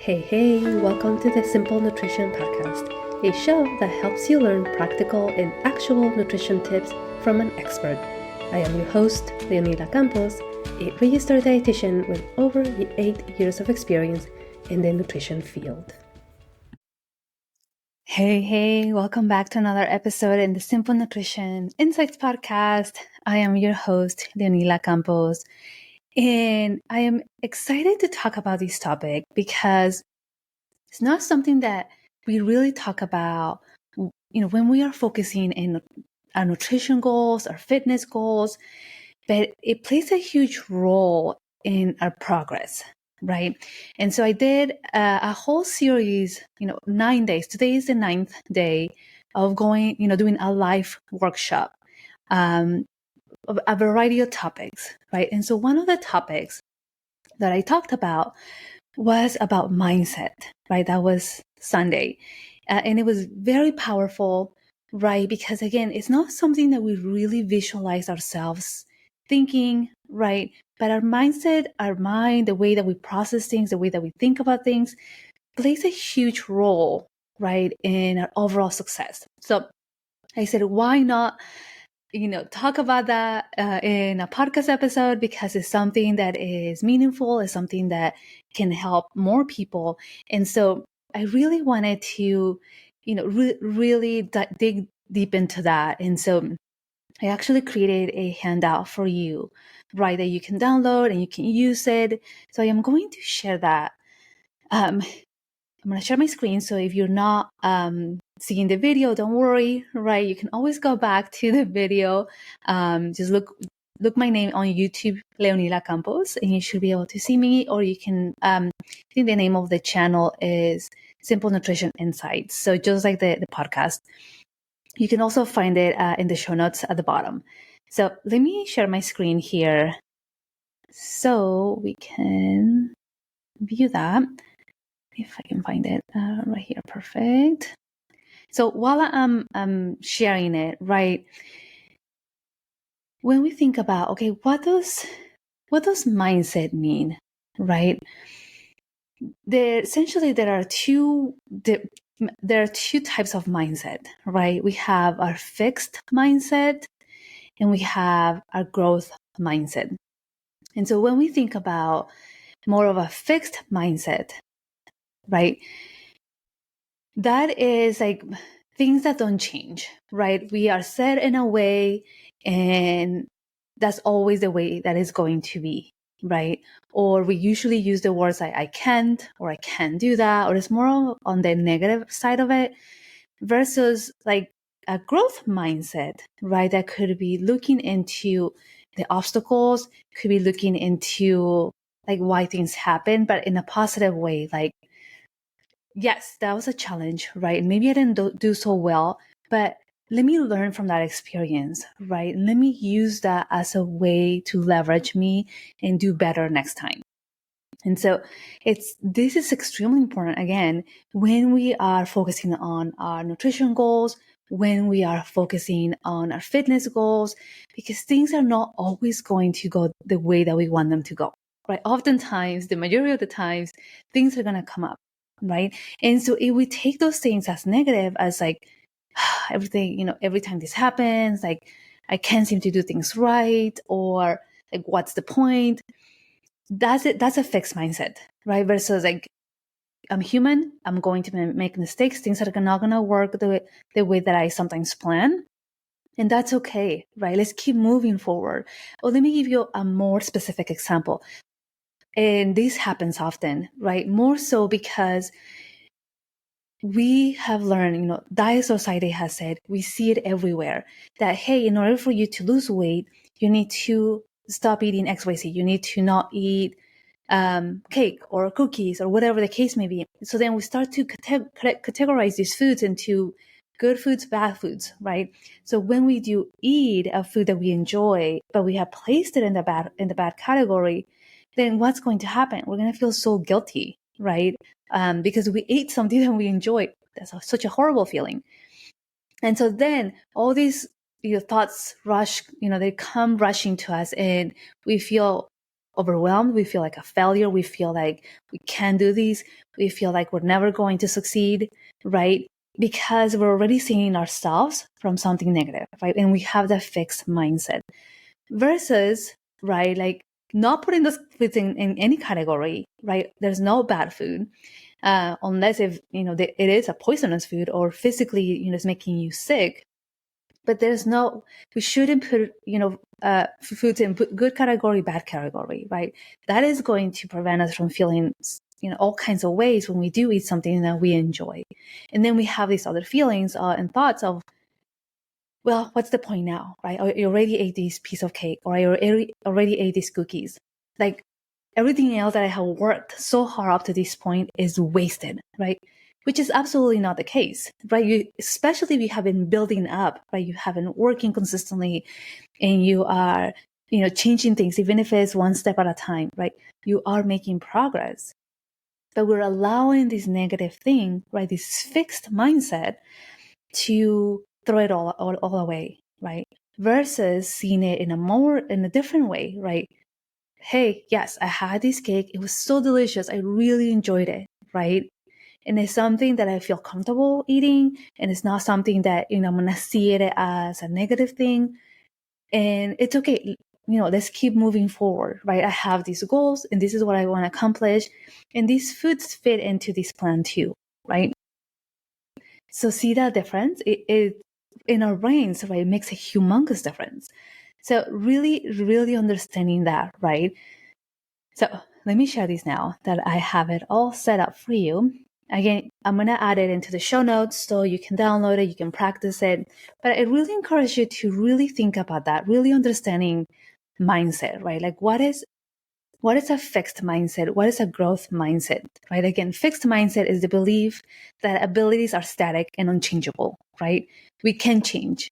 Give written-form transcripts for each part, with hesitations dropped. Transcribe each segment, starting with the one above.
Hey, welcome to the Simple Nutrition Podcast, a show that helps you learn practical and actual nutrition tips from an expert. I am your host, Leonila Campos, a registered dietitian with over 8 years of experience in the nutrition field. Hey, welcome back to another episode in the Simple Nutrition Insights Podcast. I am your host, Leonila Campos, and I am excited to talk about this topic because it's not something that we really talk about, when we are focusing in our nutrition goals, our fitness goals, but it plays a huge role in our progress, right? And so I did a whole series, 9 days. Today is the 9th day of doing a live workshop, of a variety of topics, right? And so one of the topics that I talked about was about mindset, right? That was Sunday. And it was very powerful, right? Because again, it's not something that we really visualize ourselves thinking, right? But our mindset, our mind, the way that we process things, the way that we think about things plays a huge role, right? In our overall success. So I said, why not talk about that in a podcast episode, because it's something that is meaningful, it's something that can help more people. And so I really wanted to, really dig deep into that. And so I actually created a handout for you, right, that you can download and you can use it. So I am going to share that. I'm going to share my screen. So if you're not seeing the video, don't worry, right? You can always go back to the video. Just look my name on YouTube, Leonila Campos, and you should be able to see me. Or you can, I think the name of the channel is Simple Nutrition Insights. So just like the podcast, you can also find it in the show notes at the bottom. So let me share my screen here so we can view that. If I can find it right here, perfect. So while I'm sharing it, right, when we think about, okay, what does mindset mean, right? Essentially there are two types of mindset, right? We have our fixed mindset and we have our growth mindset. And so when we think about more of a fixed mindset, right, that is like things that don't change, right? We are set in a way and that's always the way that is going to be, right? Or we usually use the words like I can't, or I can't do that, or it's more on the negative side of it versus like a growth mindset, right? That could be looking into the obstacles, could be looking into like why things happen, but in a positive way, like, yes, that was a challenge, right? Maybe I didn't do so well, but let me learn from that experience, right? Let me use that as a way to leverage me and do better next time. And so this is extremely important, again, when we are focusing on our nutrition goals, when we are focusing on our fitness goals, because things are not always going to go the way that we want them to go, right? Oftentimes, the majority of the times, things are going to come up, right? And so if we take those things as negative, as like everything, every time this happens, like I can't seem to do things right, or like, what's the point? That's it. That's a fixed mindset, right? Versus like, I'm human. I'm going to make mistakes. Things are not going to work the way that I sometimes plan. And that's okay, right? Let's keep moving forward. Well, let me give you a more specific example. And this happens often, right? More so because we have learned, Diet Society has said, we see it everywhere, that, hey, in order for you to lose weight, you need to stop eating XYZ. You need to not eat cake or cookies or whatever the case may be. So then we start to categorize these foods into good foods, bad foods, right? So when we do eat a food that we enjoy, but we have placed it in the bad category, then what's going to happen? We're going to feel so guilty, right? Because we ate something that we enjoy. That's such a horrible feeling. And so then all these thoughts rush, they come rushing to us, and we feel overwhelmed. We feel like a failure. We feel like we can't do this. We feel like we're never going to succeed, right? Because we're already seeing ourselves from something negative, right? And we have that fixed mindset versus, right, like not putting those foods in any category, right? There's no bad food. Unless if, it is a poisonous food or physically, it's making you sick. But we shouldn't put, foods in good category, bad category, right? That is going to prevent us from feeling, all kinds of ways when we do eat something that we enjoy. And then we have these other feelings and thoughts of, well, what's the point now, right? I already ate this piece of cake, or I already ate these cookies. Like, everything else that I have worked so hard up to this point is wasted, right? Which is absolutely not the case, right? Especially if you have been building up, right? You have been working consistently and you are, changing things, even if it's one step at a time, right? You are making progress. But we're allowing this negative thing, right? This fixed mindset to throw it all away, right? Versus seeing it in a different way, right? Hey, yes, I had this cake. It was so delicious. I really enjoyed it, right? And it's something that I feel comfortable eating. And it's not something that, I'm going to see it as a negative thing. And it's okay. Let's keep moving forward, right? I have these goals and this is what I want to accomplish. And these foods fit into this plan too, right? So see that difference? It in our brains, right? It makes a humongous difference. So really, really understanding that, right? So let me share this now that I have it all set up for you. Again, I'm going to add it into the show notes so you can download it, you can practice it. But I really encourage you to really think about that, really understanding mindset, right? Like what is a fixed mindset? What is a growth mindset, right? Again, fixed mindset is the belief that abilities are static and unchangeable, right? We can change.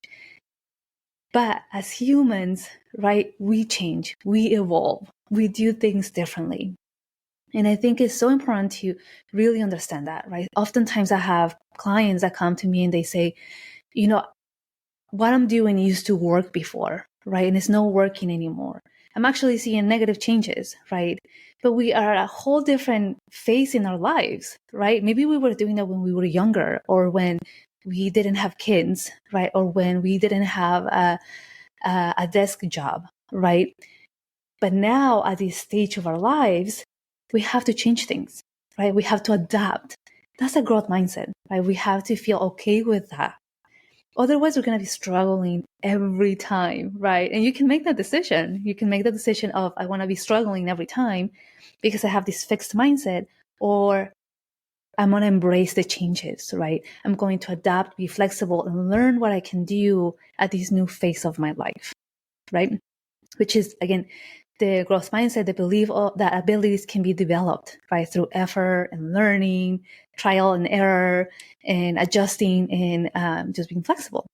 But as humans, right, we change, we evolve, we do things differently. And I think it's so important to really understand that, right? Oftentimes I have clients that come to me and they say, what I'm doing used to work before, right? And it's not working anymore. I'm actually seeing negative changes, right? But we are at a whole different phase in our lives, right? Maybe we were doing that when we were younger or when we didn't have kids, right? Or when we didn't have a desk job, right? But now at this stage of our lives, we have to change things, right? We have to adapt. That's a growth mindset, right? We have to feel okay with that. Otherwise, we're going to be struggling every time, right? And you can make that decision. You can make the decision of, I want to be struggling every time because I have this fixed mindset, or I'm going to embrace the changes, right? I'm going to adapt, be flexible, and learn what I can do at this new phase of my life, right? Which is, again, the growth mindset, the belief that abilities can be developed, right? Through effort and learning, trial and error, and adjusting and just being flexible.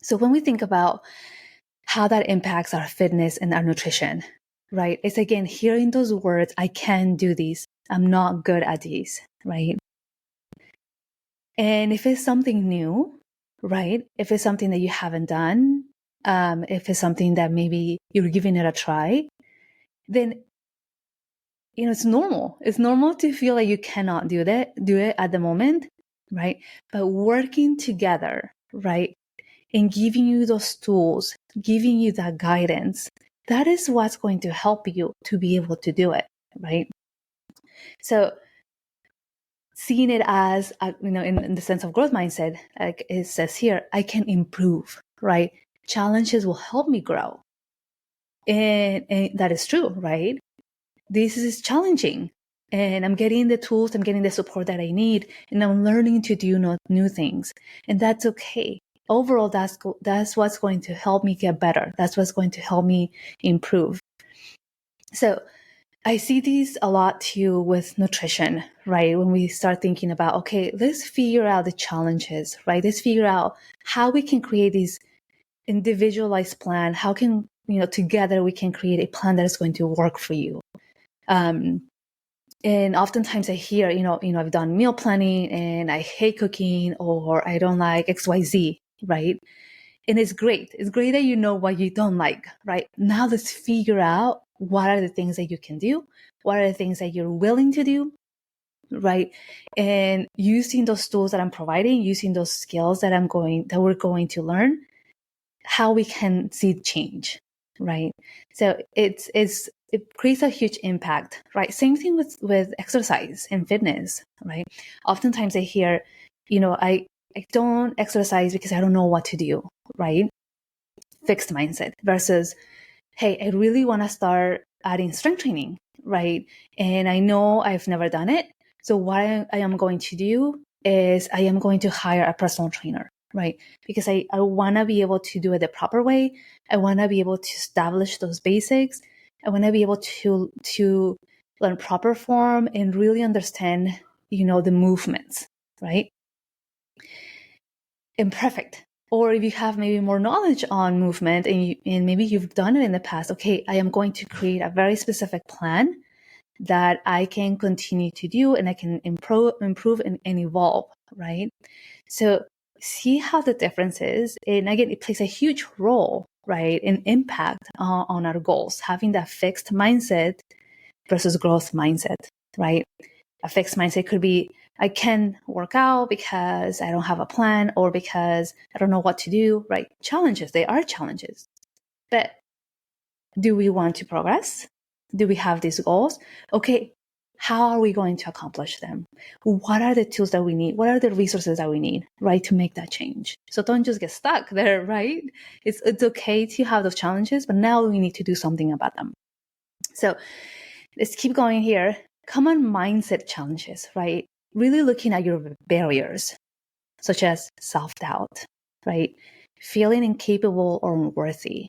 So when we think about how that impacts our fitness and our nutrition, right? It's again, hearing those words, I can do this. I'm not good at these, right? And if it's something new, right? If it's something that you haven't done, if it's something that maybe you're giving it a try, then it's normal. It's normal to feel like you cannot do it at the moment, right? But working together, right? And giving you those tools, giving you that guidance, that is what's going to help you to be able to do it, right? So seeing it as, in the sense of growth mindset, like it says here, I can improve, right? Challenges will help me grow. And that is true, right? This is challenging. And I'm getting the tools, I'm getting the support that I need, and I'm learning to do new things. And that's okay. Overall, that's what's going to help me get better. That's what's going to help me improve. So I see these a lot too with nutrition, right? When we start thinking about, okay, let's figure out the challenges, right? Let's figure out how we can create these individualized plan. How can, together we can create a plan that is going to work for you. And oftentimes I hear, I've done meal planning and I hate cooking, or I don't like XYZ, right? And it's great. It's great that you know what you don't like, right? Now let's figure out what are the things that you can do? What are the things that you're willing to do? Right. And using those tools that I'm providing, using those skills that we're going to learn, how we can see change. Right. So it creates a huge impact. Right. Same thing with exercise and fitness. Right. Oftentimes I hear, I don't exercise because I don't know what to do. Right. Fixed mindset versus, hey, I really want to start adding strength training, right? And I know I've never done it. So what I am going to do is I am going to hire a personal trainer, right? Because I want to be able to do it the proper way. I want to be able to establish those basics. I want to be able to learn proper form and really understand, the movements, right? Imperfect. Or if you have maybe more knowledge on movement and maybe you've done it in the past, okay, I am going to create a very specific plan that I can continue to do and I can improve and evolve, right? So see how the difference is. And again, it plays a huge role, right, in impact on our goals, having that fixed mindset versus growth mindset, right? A fixed mindset could be, I can work out because I don't have a plan or because I don't know what to do, right? Challenges, they are challenges. But do we want to progress? Do we have these goals? Okay, how are we going to accomplish them? What are the tools that we need? What are the resources that we need, right, to make that change? So don't just get stuck there, right? It's okay to have those challenges, but now we need to do something about them. So let's keep going here. Common mindset challenges, right? Really looking at your barriers, such as self-doubt, right? Feeling incapable or unworthy.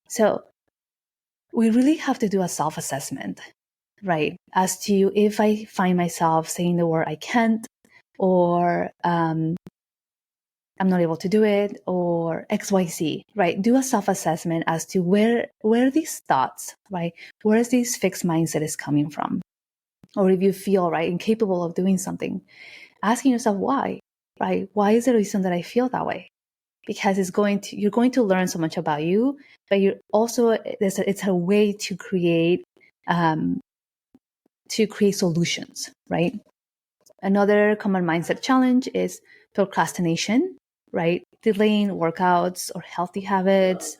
So we really have to do a self-assessment, right? As to if I find myself saying the word I can't, or I'm not able to do it, or XYZ, right? Do a self-assessment as to where these thoughts, right? Where is this fixed mindset is coming from? Or if you feel, right, incapable of doing something, asking yourself why, right? Why is the reason that I feel that way? Because you're going to learn so much about you, but you're also, it's a way to create solutions, right? Another common mindset challenge is procrastination, right? Delaying workouts or healthy habits.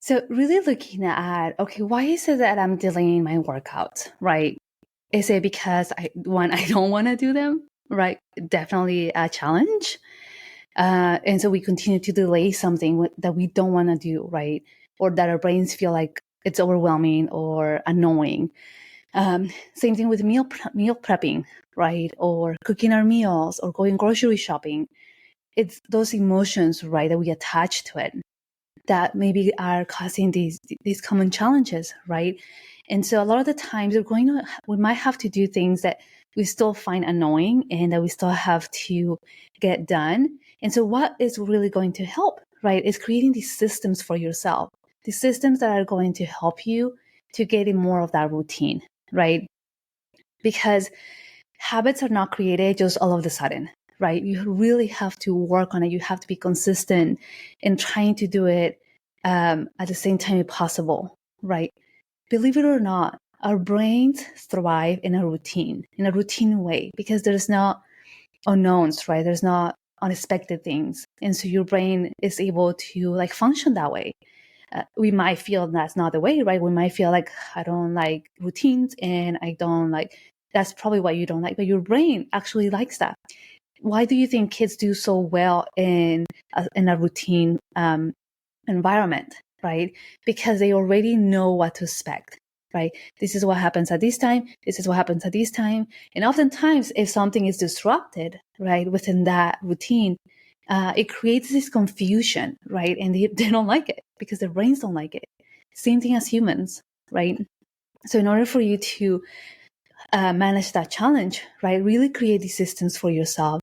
So really looking at, okay, why is it that I'm delaying my workouts, right? Is it because I don't want to do them, right? Definitely a challenge. And so we continue to delay something that we don't want to do, right? Or that our brains feel like it's overwhelming or annoying. Same thing with meal prepping, right? Or cooking our meals or going grocery shopping. It's those emotions, right, that we attach to it that maybe are causing these common challenges, right? And so a lot of the times we might have to do things that we still find annoying and that we still have to get done. And so what is really going to help, right, is creating these systems for yourself, these systems that are going to help you to get in more of that routine, right? Because habits are not created just all of a sudden, right? You really have to work on it. You have to be consistent in trying to do it at the same time as possible, right? Believe it or not, our brains thrive in a routine way, because there's not unknowns, right? There's not unexpected things. And so your brain is able to function that way. We might feel that's not the way, right? We might feel like I don't like routines and I don't like, that's probably what you don't like, but your brain actually likes that. Why do you think kids do so well in a routine environment, right? Because they already know what to expect, right? This is what happens at this time. This is what happens at this time. And oftentimes, if something is disrupted, right, within that routine, it creates this confusion, right? And they don't like it because their brains don't like it. Same thing as humans, right? So in order for you to manage that challenge, right, really create these systems for yourself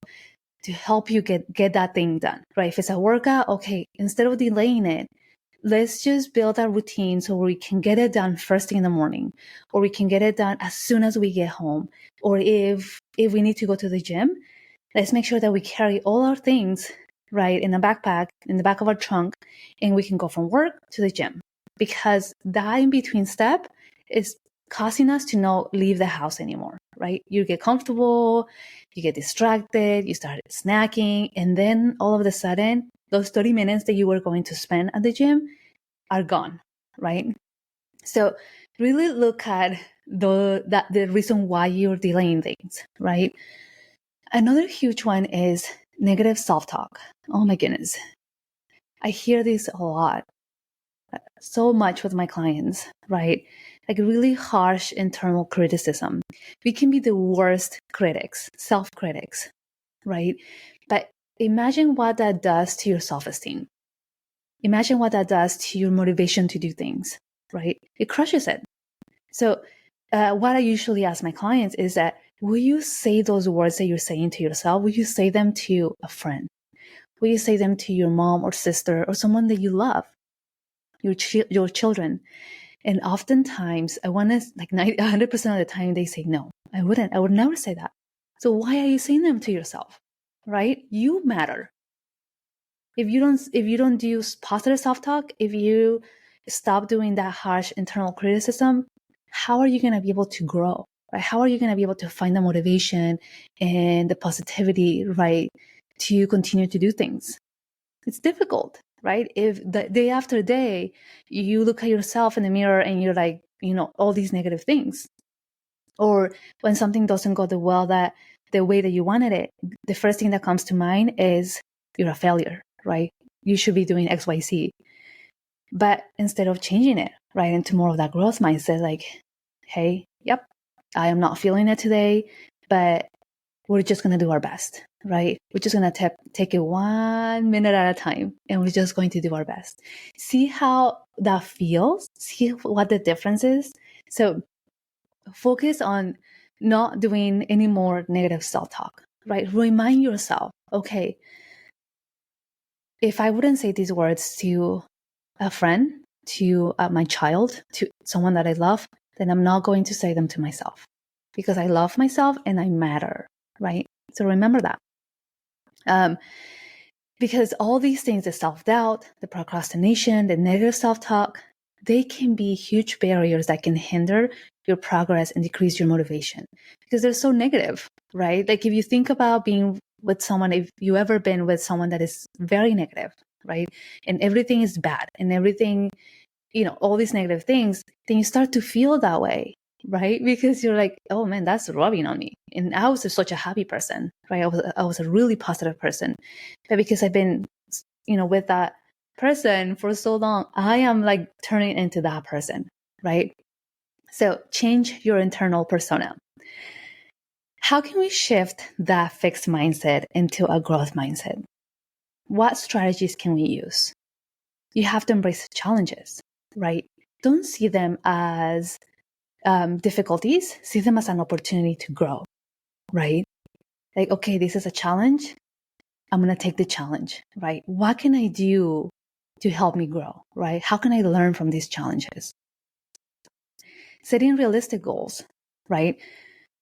to help you get that thing done, right? If it's a workout, okay, instead of delaying it, let's just build a routine so we can get it done first thing in the morning, or we can get it done as soon as we get home. Or if we need to go to the gym, let's make sure that we carry all our things right, in a backpack, in the back of our trunk, and we can go from work to the gym, because that in between step is causing us to not leave the house anymore, right? You get comfortable, you get distracted, you start snacking, and then all of a sudden, those 30 minutes that you were going to spend at the gym are gone, right? So really look at the reason why you're delaying things, right? Another huge one is negative self-talk. Oh my goodness. I hear this a lot, so much with my clients, right? Like really harsh internal criticism. We can be the worst critics, self-critics, right? But imagine what that does to your self-esteem. Imagine what that does to your motivation to do things, right? It crushes it. So what I usually ask my clients is that, will you say those words that you're saying to yourself? Will you say them to a friend? Will you say them to your mom or sister or someone that you love, your children? And oftentimes, I want to, like 100% of the time, they say, no, I wouldn't. I would never say that. So why are you saying them to yourself, right? You matter. If you don't do positive self-talk, if you stop doing that harsh internal criticism, how are you going to be able to grow, right? How are you going to be able to find the motivation and the positivity, right, to continue to do things? It's difficult, right? If the day after day, you look at yourself in the mirror and you're like, all these negative things, or when something doesn't go the way that you wanted it, the first thing that comes to mind is you're a failure, right? You should be doing X, Y, Z. But instead of changing it, right, into more of that growth mindset, like, hey, yep, I am not feeling it today, but we're just going to do our best, right? We're just going to take it 1 minute at a time, and we're just going to do our best. See how that feels. See what the difference is. So focus on not doing any more negative self-talk, right? Remind yourself, okay, if I wouldn't say these words to a friend, to my child, to someone that I love, then I'm not going to say them to myself, because I love myself and I matter, right? So remember that. Because all these things, the self-doubt, the procrastination, the negative self-talk, they can be huge barriers that can hinder your progress and decrease your motivation, because they're so negative, right? Like if you think about being with someone, if you ever been with someone that is very negative, right? And everything is bad and everything, all these negative things, then you start to feel that way, right? Because you're like, oh man, that's rubbing on me. And I was such a happy person, right? I was a really positive person. But because I've been, with that person for so long, I am like turning into that person, right? So change your internal persona. How can we shift that fixed mindset into a growth mindset? What strategies can we use? You have to embrace challenges, right? Don't see them as difficulties. See them as an opportunity to grow, right? Like, okay, this is a challenge. I'm going to take the challenge, right? What can I do to help me grow, right? How can I learn from these challenges? Setting realistic goals, right?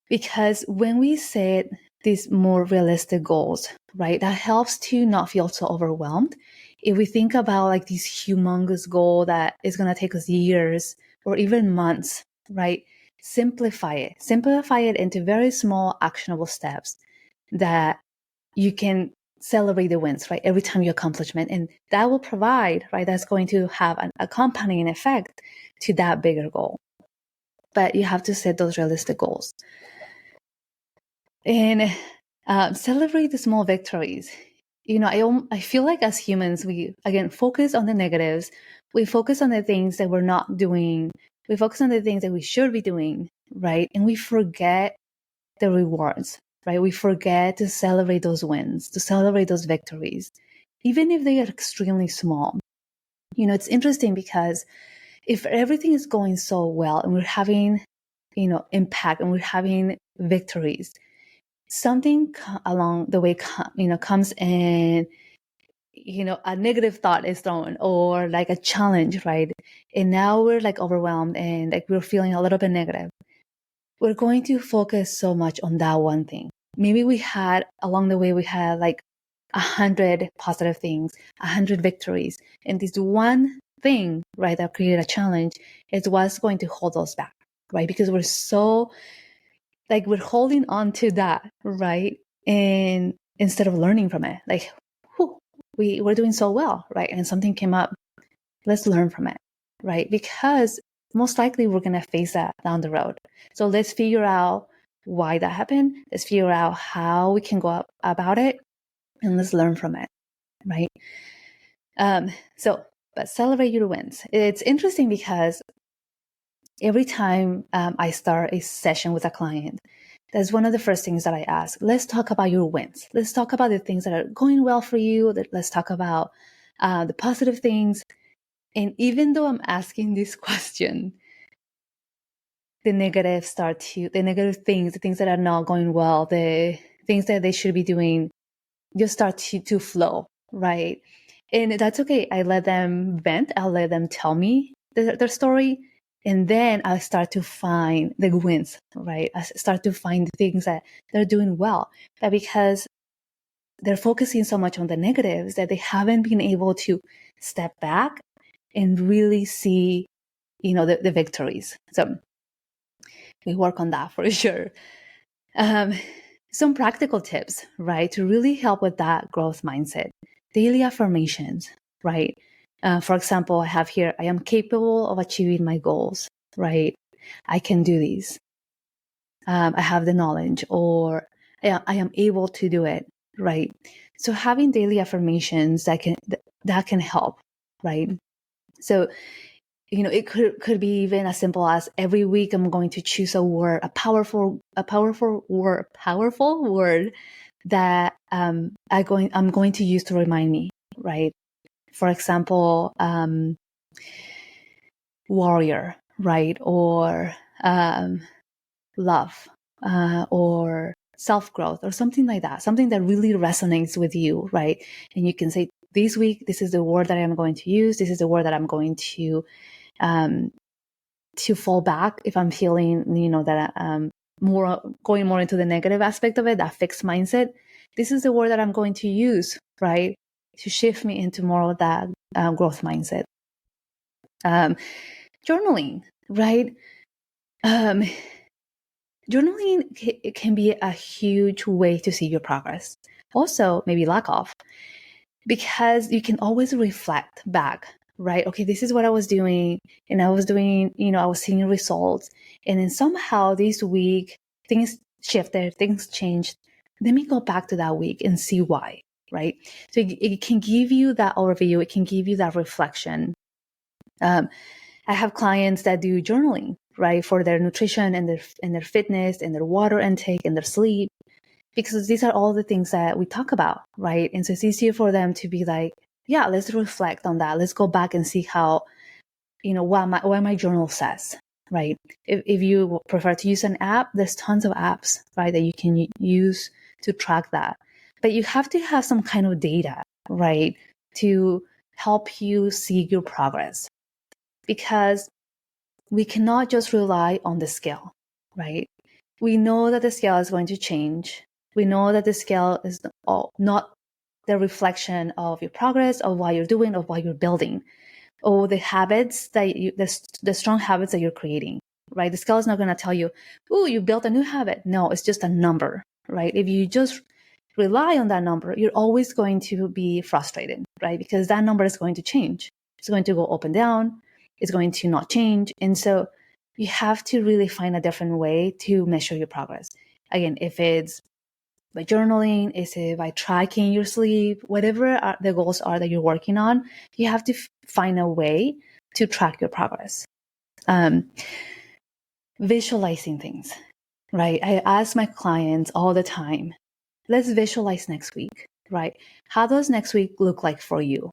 Because when we set these more realistic goals, right, that helps to not feel so overwhelmed. If we think about like this humongous goal that is going to take us years or even months, right, simplify it into very small actionable steps that you can celebrate the wins, right, every time you accomplishment. And that will provide, right, that's going to have a compounding effect to that bigger goal. But you have to set those realistic goals. And celebrate the small victories. I feel like as humans, we, again, focus on the negatives. We focus on the things that we're not doing. We focus on the things that we should be doing, right? And we forget the rewards, right? We forget to celebrate those wins, to celebrate those victories, even if they are extremely small. It's interesting because if everything is going so well and we're having, impact and we're having victories, something along the way, comes in, a negative thought is thrown or like a challenge, right? And now we're like overwhelmed and like we're feeling a little bit negative. We're going to focus so much on that one thing. Maybe along the way, we had like 100 positive things, 100 victories. And this one thing, right, that created a challenge is what's going to hold us back, right? Because we're so, like, we're holding on to that, right? And instead of learning from it, like, whew, we're doing so well, right? And something came up, let's learn from it, right? Because most likely we're going to face that down the road. So let's figure out why that happened. Let's figure out how we can go about it, and let's learn from it, right? But celebrate your wins. It's interesting because every time I start a session with a client, that's one of the first things that I ask. Let's talk about your wins. Let's talk about the things that are going well for you. Let's talk about the positive things. And even though I'm asking this question, the negative things, the things that are not going well, the things that they should be doing, just start to flow, right? And that's okay. I let them vent. I'll let them tell me their story. And then I start to find the wins, right? I start to find the things that they're doing well. But because they're focusing so much on the negatives that they haven't been able to step back and really see, the victories. So we work on that for sure. Some practical tips, right, to really help with that growth mindset. Daily affirmations, right? For example, I have here, I am capable of achieving my goals, right? I can do these. I have the knowledge, or I am able to do it, right? So having daily affirmations that can help, right? So it could be even as simple as every week I'm going to choose a word, a powerful word that I'm going to use to remind me, right? For example, warrior, right? Or love, or self-growth, or something like that, something that really resonates with you, right? And you can say, this week, this is the word that I'm going to use. This is the word that I'm going to fall back if I'm feeling, that going more into the negative aspect of it, that fixed mindset. This is the word that I'm going to use, right, to shift me into more of that growth mindset. Journaling, right? Journaling it can be a huge way to see your progress. Also, maybe lack of, because you can always reflect back, right? Okay, this is what I was doing, and I was seeing results. And then somehow this week, things shifted, things changed. Let me go back to that week and see why, right? So it can give you that overview. It can give you that reflection. I have clients that do journaling, right, for their nutrition and their fitness and their water intake and their sleep, because these are all the things that we talk about, right? And so it's easier for them to be like, yeah, let's reflect on that. Let's go back and see how, what my journal says, right? If you prefer to use an app, there's tons of apps, right, that you can use to track that. But you have to have some kind of data, right, to help you see your progress, because we cannot just rely on the scale, right? We know that the scale is going to change. We know that the scale is not the reflection of your progress, of what you're doing, of what you're building, or the habits the strong habits that you're creating, right? The scale is not going to tell you, oh, you built a new habit. No, it's just a number, right? If you just rely on that number, you're always going to be frustrated, right? Because that number is going to change. It's going to go up and down. It's going to not change. And so you have to really find a different way to measure your progress. Again, if it's by journaling, is it by tracking your sleep, whatever the goals are that you're working on, you have to find a way to track your progress. Visualizing things, right? I ask my clients all the time, let's visualize next week, right? How does next week look like for you?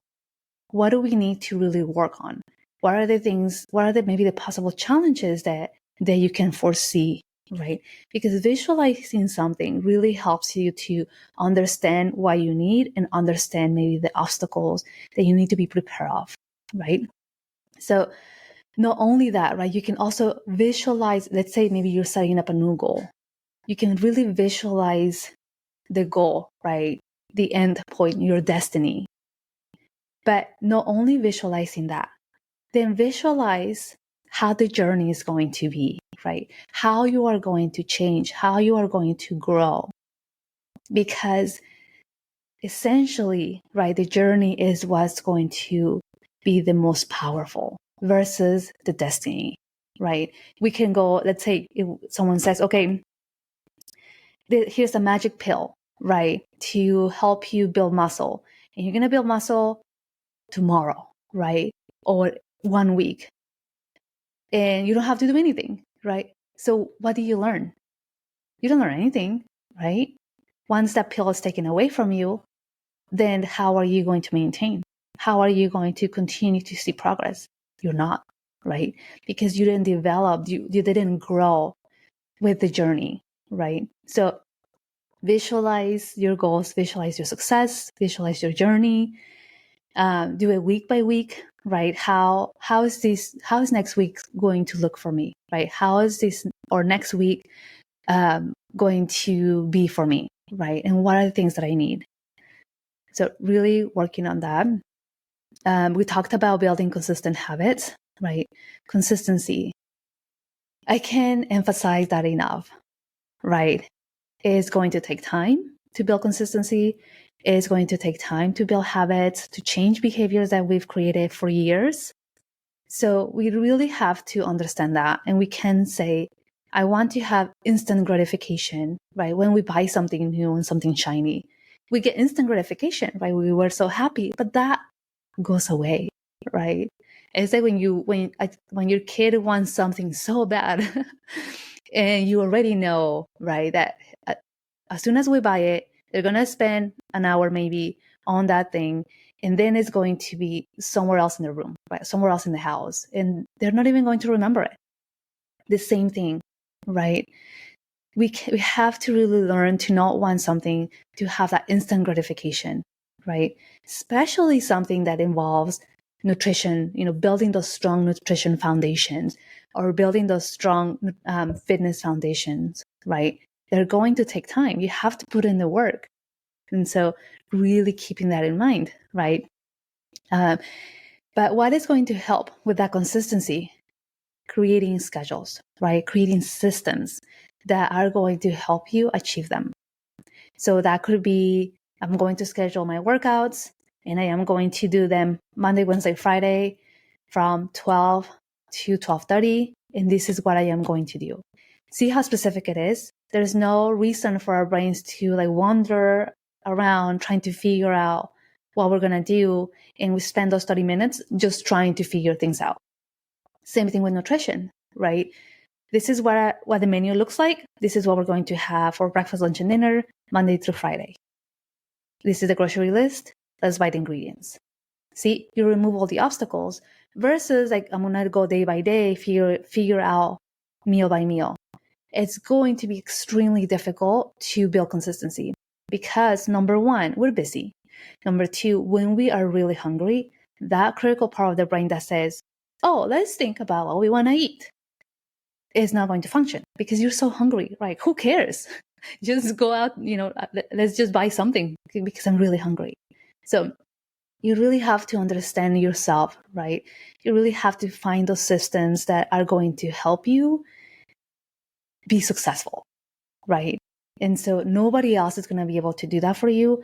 What do we need to really work on? What are maybe the possible challenges that you can foresee, right? Because visualizing something really helps you to understand what you need and understand maybe the obstacles that you need to be prepared of, right? So not only that, right, you can also visualize, let's say maybe you're setting up a new goal. You can really visualize the goal, right? the end point, your destiny. But not only visualizing that, then visualize how the journey is going to be, right? How you are going to change, how you are going to grow. Because essentially, right, the journey is what's going to be the most powerful versus the destiny, right? We can go, let's say if someone says, okay, here's a magic pill, right, to help you build muscle. And you're going to build muscle tomorrow, right? Or 1 week. And you don't have to do anything, right? So what do you learn? You don't learn anything, right? Once that pill is taken away from you, then how are you going to maintain? How are you going to continue to see progress? You're not, right? Because you didn't develop, you didn't grow with the journey, right? So visualize your goals, visualize your success, visualize your journey, do it week by week, right? How is next week going to look for me, right? How is this or next week going to be for me, right? And what are the things that I need? So really working on that. We talked about building consistent habits, right? Consistency. I can't emphasize that enough, right? It's going to take time to build consistency. It's going to take time to build habits, to change behaviors that we've created for years. So we really have to understand that. And we can say, I want to have instant gratification, right? When we buy something new and something shiny, we get instant gratification, right? We were so happy, but that goes away, right? It's like when your kid wants something so bad and you already know, right, that as soon as we buy it, they're going to spend an hour maybe on that thing, and then it's going to be somewhere else in the room, right? Somewhere else in the house, and they're not even going to remember it. The same thing, right? We have to really learn to not want something to have that instant gratification, right? Especially something that involves nutrition, building those strong nutrition foundations or building those strong fitness foundations, right? They're going to take time. You have to put in the work. And so really keeping that in mind, right? But what is going to help with that consistency? Creating schedules, right? Creating systems that are going to help you achieve them. So that could be, I'm going to schedule my workouts and I am going to do them Monday, Wednesday, Friday from 12 to 12:30. And this is what I am going to do. See how specific it is? There's no reason for our brains to wander around trying to figure out what we're going to do. And we spend those 30 minutes just trying to figure things out. Same thing with nutrition, right? This is what the menu looks like. This is what we're going to have for breakfast, lunch, and dinner, Monday through Friday. This is the grocery list. Let's buy the ingredients. See, you remove all the obstacles versus I'm going to go day by day, figure out meal by meal. It's going to be extremely difficult to build consistency because number one, we're busy. Number two, when we are really hungry, that critical part of the brain that says, oh, let's think about what we want to eat is not going to function because you're so hungry, right? Who cares? Just go out, let's just buy something because I'm really hungry. So you really have to understand yourself, right? You really have to find those systems that are going to help you be successful, right? And so nobody else is going to be able to do that for you.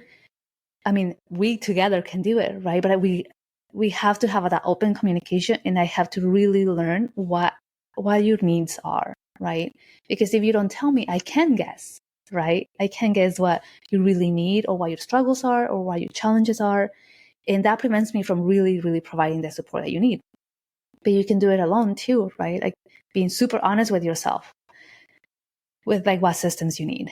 I mean, we together can do it, right? But we have to have that open communication, and I have to really learn what your needs are, right? Because if you don't tell me, I can guess, right? I can guess what you really need or what your struggles are or what your challenges are. And that prevents me from really, really providing the support that you need. But you can do it alone too, right? Being super honest with yourself with what systems you need.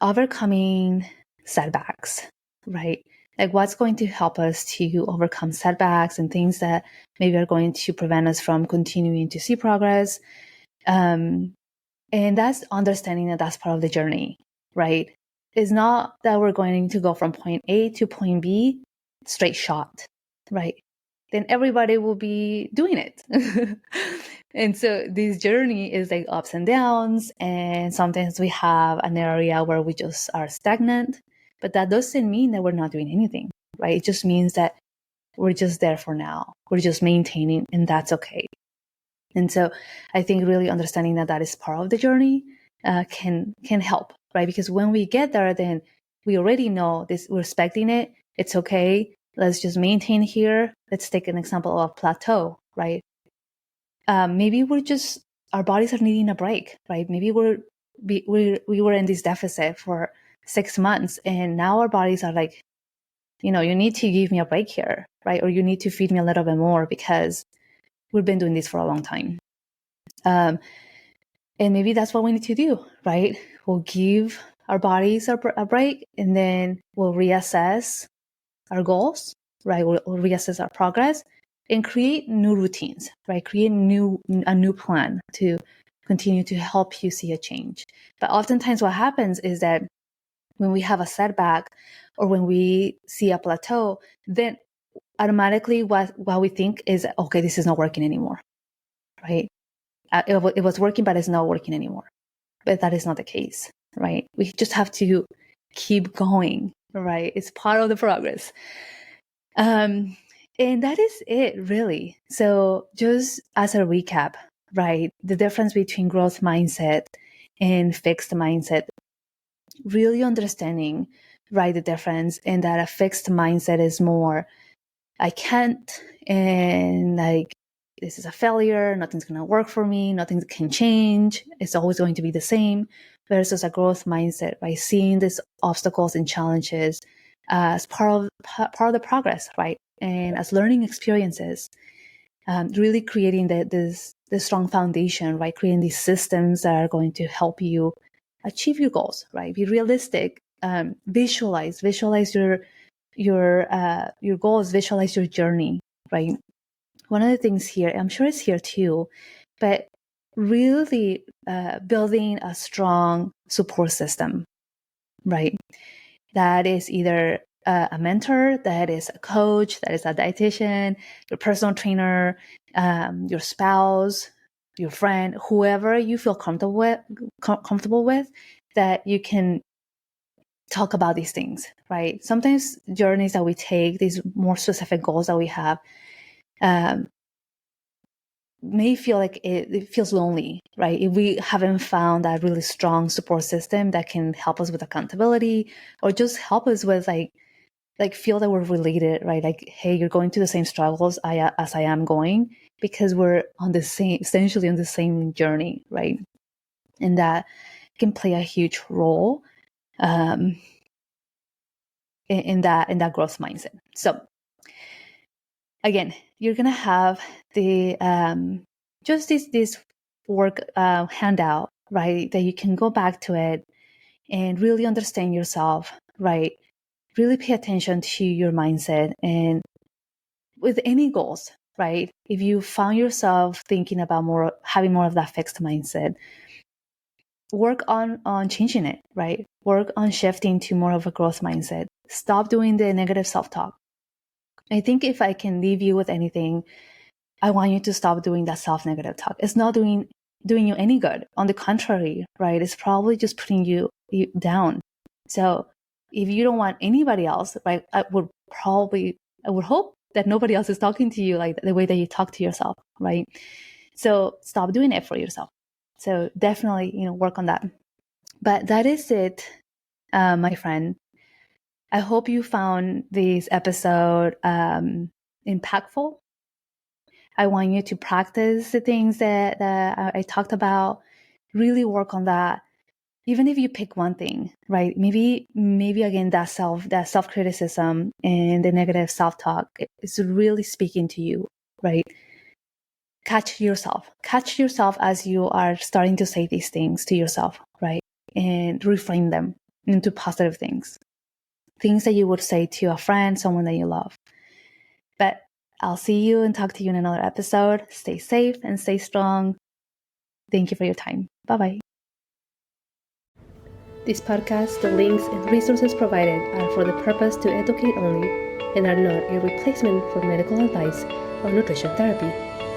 Overcoming setbacks, right? What's going to help us to overcome setbacks and things that maybe are going to prevent us from continuing to see progress. And that's understanding that that's part of the journey, right? It's not that we're going to go from point A to point B straight shot, right? Then everybody will be doing it. And so this journey is like ups and downs, and sometimes we have an area where we just are stagnant, but that doesn't mean that we're not doing anything, right? It just means that we're just there for now. We're just maintaining, and that's okay. And so I think really understanding that that is part of the journey can help, right? Because when we get there, then we already know this, we're expecting it. It's okay. Let's just maintain here. Let's take an example of plateau, right? Maybe our bodies are needing a break, right? Maybe we were in this deficit for 6 months, and now our bodies are like, you need to give me a break here, right? Or you need to feed me a little bit more because we've been doing this for a long time. And maybe that's what we need to do, right? We'll give our bodies a break, and then we'll reassess our goals, right? We'll reassess our progress and create new routines, right? Create a new plan to continue to help you see a change. But oftentimes what happens is that when we have a setback or when we see a plateau, then automatically what we think is, okay, this is not working anymore, right? It was working, but it's not working anymore. But that is not the case, right? We just have to keep going, right? It's part of the progress. And that is it, really. So just as a recap, right? The difference between growth mindset and fixed mindset, really understanding, right, the difference, and that a fixed mindset is more, I can't, and like, this is a failure, nothing's going to work for me, nothing can change, it's always going to be the same, versus a growth mindset, by seeing these obstacles and challenges as part of the progress, right? And as learning experiences, really creating this strong foundation, right? Creating these systems that are going to help you achieve your goals, right? Be realistic, visualize your goals, visualize your journey, right? One of the things here, I'm sure it's here too, but really building a strong support system, right? That is either a mentor, that is a coach, that is a dietitian, your personal trainer, your spouse, your friend, whoever you feel comfortable with, that you can talk about these things, right? Sometimes journeys that we take, these more specific goals that we have, may feel like it feels lonely, right? If we haven't found that really strong support system that can help us with accountability, or just help us with like feel that we're related, right? Like, hey, you're going through the same struggles as I am going, because we're essentially on the same journey, right? And that can play a huge role in that growth mindset. So again, you're gonna have the just this work handout, right? That you can go back to it and really understand yourself, right? Really pay attention to your mindset, and with any goals, right? If you found yourself thinking about having more of that fixed mindset, work on changing it, right? Work on shifting to more of a growth mindset. Stop doing the negative self-talk. I think if I can leave you with anything, I want you to stop doing that self-negative talk. It's not doing you any good. On the contrary, right? It's probably just putting you down. So if you don't want anybody else, right, I would hope that nobody else is talking to you like the way that you talk to yourself, right? So stop doing it for yourself. So definitely, work on that. But that is it, my friend. I hope you found this episode impactful. I want you to practice the things that I talked about. Really work on that. Even if you pick one thing, right? Maybe again, that self criticism and the negative self talk is really speaking to you, right? Catch yourself as you are starting to say these things to yourself, right? And reframe them into positive things that you would say to a friend, someone that you love. But I'll see you and talk to you in another episode. Stay safe and stay strong. Thank you for your time. Bye-bye. This podcast, the links and resources provided are for the purpose to educate only and are not a replacement for medical advice or nutrition therapy.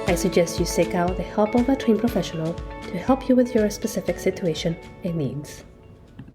I suggest you seek out the help of a trained professional to help you with your specific situation and needs.